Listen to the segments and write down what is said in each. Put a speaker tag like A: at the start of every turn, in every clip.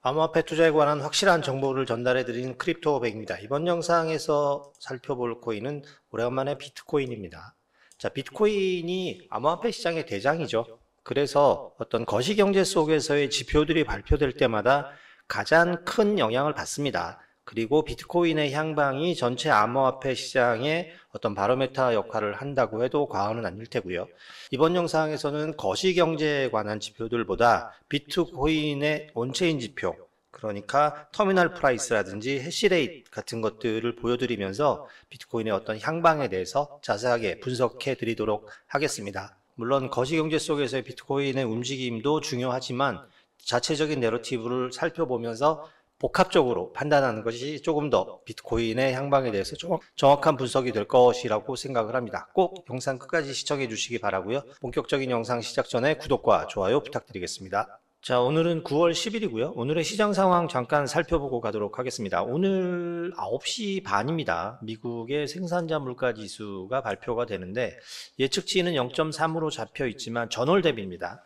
A: 암호화폐 투자에 관한 확실한 정보를 전달해 드리는 크립토백입니다. 이번 영상에서 살펴볼 코인은 오래간만에 비트코인입니다. 자, 비트코인이 암호화폐 시장의 대장이죠. 그래서 어떤 거시경제 속에서의 지표들이 발표될 때마다 가장 큰 영향을 받습니다. 그리고 비트코인의 향방이 전체 암호화폐 시장의 어떤 바로메터 역할을 한다고 해도 과언은 아닐 테고요. 이번 영상에서는 거시경제에 관한 지표들보다 비트코인의 온체인 지표, 그러니까 터미널 프라이스라든지 해시레이트 같은 것들을 보여드리면서 비트코인의 어떤 향방에 대해서 자세하게 분석해 드리도록 하겠습니다. 물론 거시경제 속에서의 비트코인의 움직임도 중요하지만 자체적인 내러티브를 살펴보면서 복합적으로 판단하는 것이 조금 더 비트코인의 향방에 대해서 좀 정확한 분석이 될 것이라고 생각을 합니다. 꼭 영상 끝까지 시청해 주시기 바라고요. 본격적인 영상 시작 전에 구독과 좋아요 부탁드리겠습니다. 자, 오늘은 9월 10일이고요. 오늘의 시장 상황 잠깐 살펴보고 가도록 하겠습니다. 오늘 9시 반입니다. 미국의 생산자 물가 지수가 발표가 되는데 예측치는 0.3으로 잡혀 있지만 전월 대비입니다.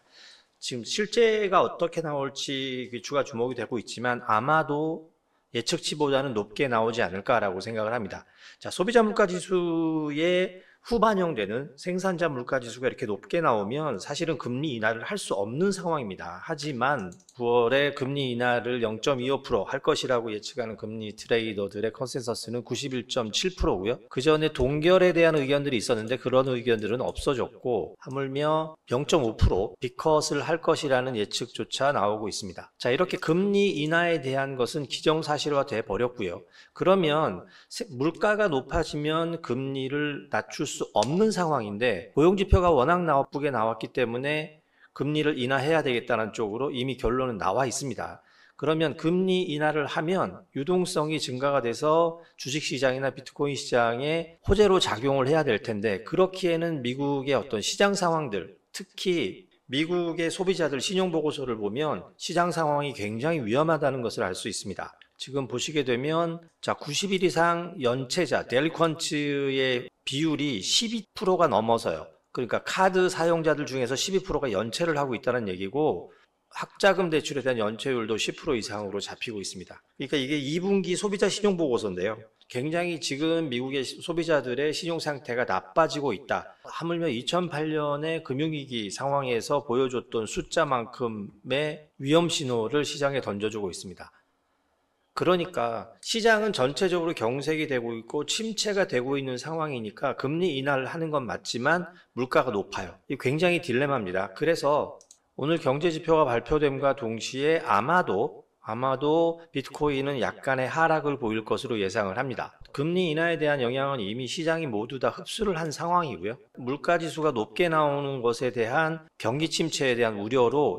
A: 지금 실제가 어떻게 나올지 주가 주목이 되고 있지만 아마도 예측치보다는 높게 나오지 않을까라고 생각을 합니다. 자, 소비자 물가 지수에 후반영되는 생산자 물가 지수가 이렇게 높게 나오면 사실은 금리 인하를 할 수 없는 상황입니다. 하지만 9월에 금리 인하를 0.25% 할 것이라고 예측하는 금리 트레이더들의 컨센서스는 91.7%고요. 그 전에 동결에 대한 의견들이 있었는데 그런 의견들은 없어졌고 하물며 0.5% 빅컷을 할 것이라는 예측조차 나오고 있습니다. 자, 이렇게 금리 인하에 대한 것은 기정사실화 돼 버렸고요. 그러면 물가가 높아지면 금리를 낮출 수 없는 상황인데 고용지표가 워낙 나쁘게 나왔기 때문에 금리를 인하해야 되겠다는 쪽으로 이미 결론은 나와 있습니다. 그러면 금리 인하를 하면 유동성이 증가가 돼서 주식시장이나 비트코인 시장에 호재로 작용을 해야 될 텐데 그렇기에는 미국의 어떤 시장 상황들, 특히 미국의 소비자들 신용보고서를 보면 시장 상황이 굉장히 위험하다는 것을 알 수 있습니다. 지금 보시게 되면 자 90일 이상 연체자 델리퀀트의 비율이 12%가 넘어서요. 그러니까 카드 사용자들 중에서 12%가 연체를 하고 있다는 얘기고 학자금 대출에 대한 연체율도 10% 이상으로 잡히고 있습니다. 그러니까 이게 2분기 소비자 신용보고서인데요. 굉장히 지금 미국의 소비자들의 신용 상태가 나빠지고 있다. 하물며 2008년의 금융위기 상황에서 보여줬던 숫자만큼의 위험 신호를 시장에 던져주고 있습니다. 그러니까 시장은 전체적으로 경색이 되고 있고 침체가 되고 있는 상황이니까 금리 인하를 하는 건 맞지만 물가가 높아요. 이게 굉장히 딜레마입니다. 그래서 오늘 경제지표가 발표됨과 동시에 아마도 비트코인은 약간의 하락을 보일 것으로 예상을 합니다. 금리 인하에 대한 영향은 이미 시장이 모두 다 흡수를 한 상황이고요. 물가지수가 높게 나오는 것에 대한 경기 침체에 대한 우려로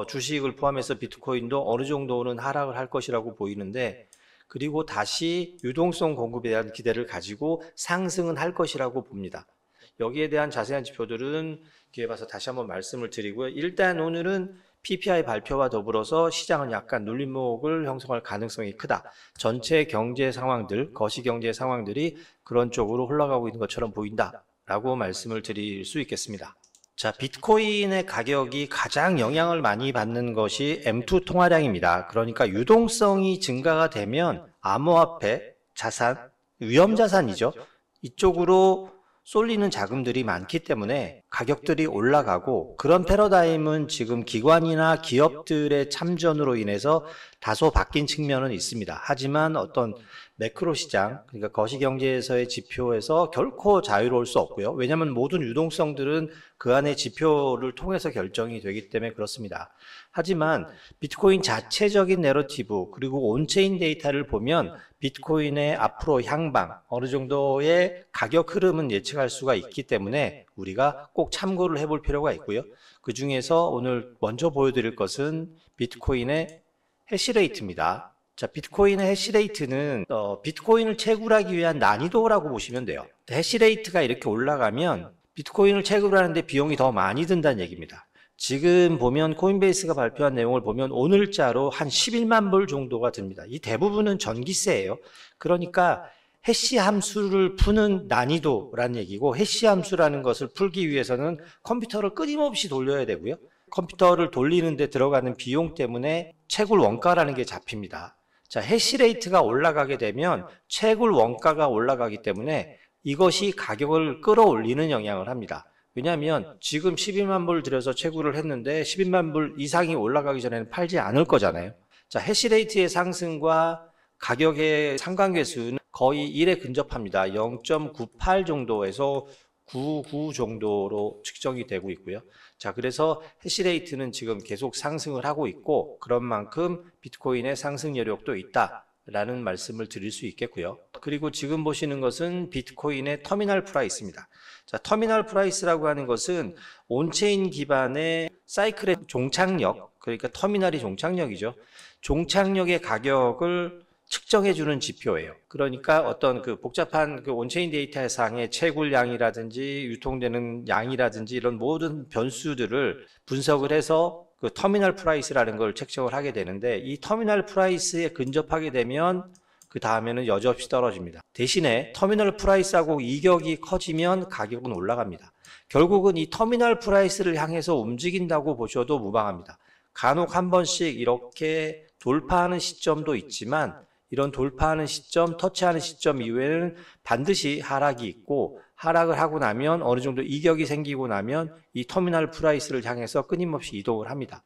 A: 주식을 포함해서 비트코인도 어느 정도는 하락을 할 것이라고 보이는데 그리고 다시 유동성 공급에 대한 기대를 가지고 상승은 할 것이라고 봅니다. 여기에 대한 자세한 지표들은 기회 봐서 다시 한번 말씀을 드리고요. 일단 오늘은 PPI 발표와 더불어서 시장은 약간 눌림목을 형성할 가능성이 크다. 전체 경제 상황들, 거시경제 상황들이 그런 쪽으로 흘러가고 있는 것처럼 보인다라고 말씀을 드릴 수 있겠습니다. 자, 비트코인의 가격이 가장 영향을 많이 받는 것이 M2 통화량입니다. 그러니까 유동성이 증가가 되면 암호화폐, 자산, 위험자산이죠. 이쪽으로 쏠리는 자금들이 많기 때문에 가격들이 올라가고 그런 패러다임은 지금 기관이나 기업들의 참전으로 인해서 다소 바뀐 측면은 있습니다. 하지만 어떤 매크로 시장, 그러니까 거시경제에서의 지표에서 결코 자유로울 수 없고요. 왜냐하면 모든 유동성들은 그 안에 지표를 통해서 결정이 되기 때문에 그렇습니다. 하지만 비트코인 자체적인 내러티브 그리고 온체인 데이터를 보면 비트코인의 앞으로 향방, 어느 정도의 가격 흐름은 예측할 수가 있기 때문에 우리가 꼭 참고를 해볼 필요가 있고요. 그 중에서 오늘 먼저 보여드릴 것은 비트코인의 해시레이트입니다. 자, 비트코인의 해시레이트는 비트코인을 채굴하기 위한 난이도라고 보시면 돼요. 해시레이트가 이렇게 올라가면 비트코인을 채굴하는데 비용이 더 많이 든다는 얘기입니다. 지금 보면 코인베이스가 발표한 내용을 보면 오늘자로 한 11만 불 정도가 듭니다. 이 대부분은 전기세예요. 그러니까 해시 함수를 푸는 난이도라는 얘기고 해시 함수라는 것을 풀기 위해서는 컴퓨터를 끊임없이 돌려야 되고요. 컴퓨터를 돌리는 데 들어가는 비용 때문에 채굴 원가라는 게 잡힙니다. 자, 해시레이트가 올라가게 되면 채굴 원가가 올라가기 때문에 이것이 가격을 끌어올리는 영향을 합니다. 왜냐하면 지금 12만 불 들여서 채굴을 했는데 12만 불 이상이 올라가기 전에는 팔지 않을 거잖아요. 자, 해시레이트의 상승과 가격의 상관계수는 거의 1에 근접합니다. 0.98 정도에서 99 정도로 측정이 되고 있고요. 자, 그래서 해시레이트는 지금 계속 상승을 하고 있고 그런 만큼 비트코인의 상승 여력도 있다라는 말씀을 드릴 수 있겠고요. 그리고 지금 보시는 것은 비트코인의 터미널 프라이스입니다. 자, 터미널 프라이스라고 하는 것은 온체인 기반의 사이클의 종착력, 그러니까 터미널이 종착력이죠. 종착력의 가격을 측정해주는 지표예요. 그러니까 어떤 그 복잡한 그 온체인 데이터상의 채굴량이라든지 유통되는 양이라든지 이런 모든 변수들을 분석을 해서 그 터미널 프라이스라는 걸 책정을 하게 되는데 이 터미널 프라이스에 근접하게 되면 그 다음에는 여지없이 떨어집니다. 대신에 터미널 프라이스하고 이격이 커지면 가격은 올라갑니다. 결국은 이 터미널 프라이스를 향해서 움직인다고 보셔도 무방합니다. 간혹 한 번씩 이렇게 돌파하는 시점도 있지만 이런 돌파하는 시점, 터치하는 시점 이후에는 반드시 하락이 있고 하락을 하고 나면 어느 정도 이격이 생기고 나면 이 터미널 프라이스를 향해서 끊임없이 이동을 합니다.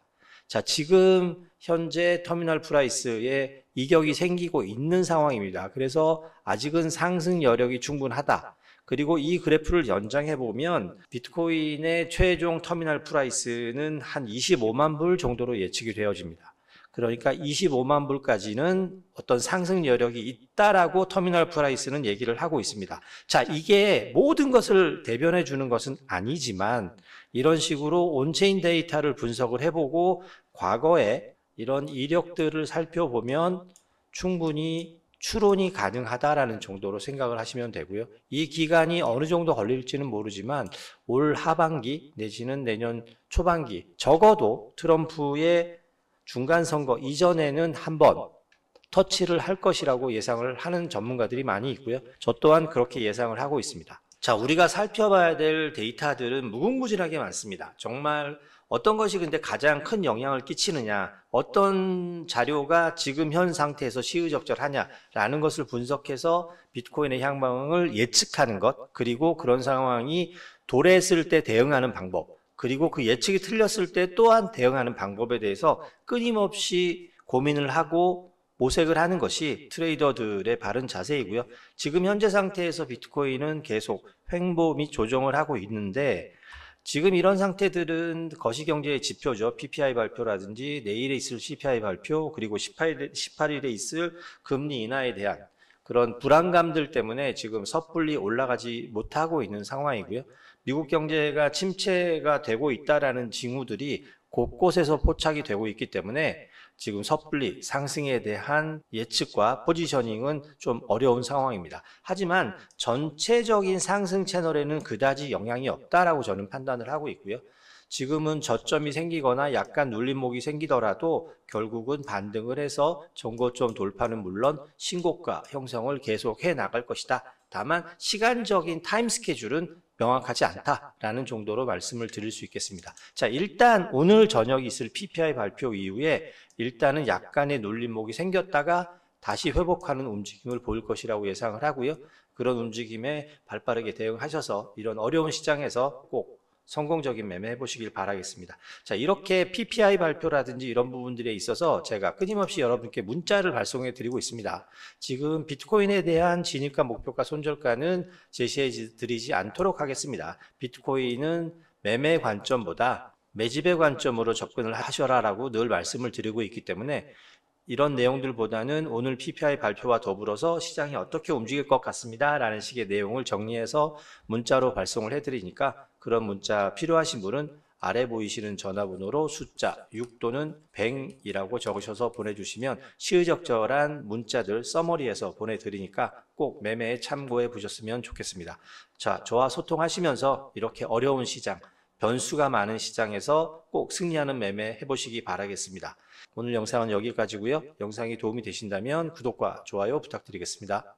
A: 자, 지금 현재 터미널 프라이스에 이격이 생기고 있는 상황입니다. 그래서 아직은 상승 여력이 충분하다. 그리고 이 그래프를 연장해 보면 비트코인의 최종 터미널 프라이스는 한 25만 불 정도로 예측이 되어집니다. 그러니까 25만 불까지는 어떤 상승 여력이 있다라고 터미널 프라이스는 얘기를 하고 있습니다. 자, 이게 모든 것을 대변해 주는 것은 아니지만 이런 식으로 온체인 데이터를 분석을 해보고 과거에 이런 이력들을 살펴보면 충분히 추론이 가능하다라는 정도로 생각을 하시면 되고요. 이 기간이 어느 정도 걸릴지는 모르지만 올 하반기 내지는 내년 초반기 적어도 트럼프의 중간선거 이전에는 한번 터치를 할 것이라고 예상을 하는 전문가들이 많이 있고요. 저 또한 그렇게 예상을 하고 있습니다. 자, 우리가 살펴봐야 될 데이터들은 무궁무진하게 많습니다. 정말 어떤 것이 근데 가장 큰 영향을 끼치느냐, 어떤 자료가 지금 현 상태에서 시의적절하냐라는 것을 분석해서 비트코인의 향방을 예측하는 것, 그리고 그런 상황이 도래했을 때 대응하는 방법, 그리고 그 예측이 틀렸을 때 또한 대응하는 방법에 대해서 끊임없이 고민을 하고 모색을 하는 것이 트레이더들의 바른 자세이고요. 지금 현재 상태에서 비트코인은 계속 횡보 및 조정을 하고 있는데 지금 이런 상태들은 거시경제의 지표죠. PPI 발표라든지 내일에 있을 CPI 발표, 그리고 18일에 있을 금리 인하에 대한 그런 불안감들 때문에 지금 섣불리 올라가지 못하고 있는 상황이고요. 미국 경제가 침체가 되고 있다라는 징후들이 곳곳에서 포착이 되고 있기 때문에 지금 섣불리 상승에 대한 예측과 포지셔닝은 좀 어려운 상황입니다. 하지만 전체적인 상승 채널에는 그다지 영향이 없다라고 저는 판단을 하고 있고요. 지금은 저점이 생기거나 약간 눌림목이 생기더라도 결국은 반등을 해서 전고점 돌파는 물론 신고가 형성을 계속해 나갈 것이다. 다만 시간적인 타임 스케줄은 명확하지 않다라는 정도로 말씀을 드릴 수 있겠습니다. 자, 일단 오늘 저녁 있을 PPI 발표 이후에 일단은 약간의 눌림목이 생겼다가 다시 회복하는 움직임을 보일 것이라고 예상을 하고요. 그런 움직임에 발빠르게 대응하셔서 이런 어려운 시장에서 꼭 성공적인 매매 해보시길 바라겠습니다. 자, 이렇게 PPI 발표라든지 이런 부분들에 있어서 제가 끊임없이 여러분께 문자를 발송해 드리고 있습니다. 지금 비트코인에 대한 진입가, 목표가, 손절가는 제시해 드리지 않도록 하겠습니다. 비트코인은 매매 관점보다 매집의 관점으로 접근을 하셔라라고 늘 말씀을 드리고 있기 때문에 이런 내용들보다는 오늘 PPI 발표와 더불어서 시장이 어떻게 움직일 것 같습니다 라는 식의 내용을 정리해서 문자로 발송을 해드리니까 그런 문자 필요하신 분은 아래 보이시는 전화번호로 숫자 6 또는 100이라고 적으셔서 보내주시면 시의적절한 문자들 서머리해서 보내드리니까 꼭 매매에 참고해 보셨으면 좋겠습니다. 자, 저와 소통하시면서 이렇게 어려운 시장, 변수가 많은 시장에서 꼭 승리하는 매매 해보시기 바라겠습니다. 오늘 영상은 여기까지고요. 영상이 도움이 되신다면 구독과 좋아요 부탁드리겠습니다.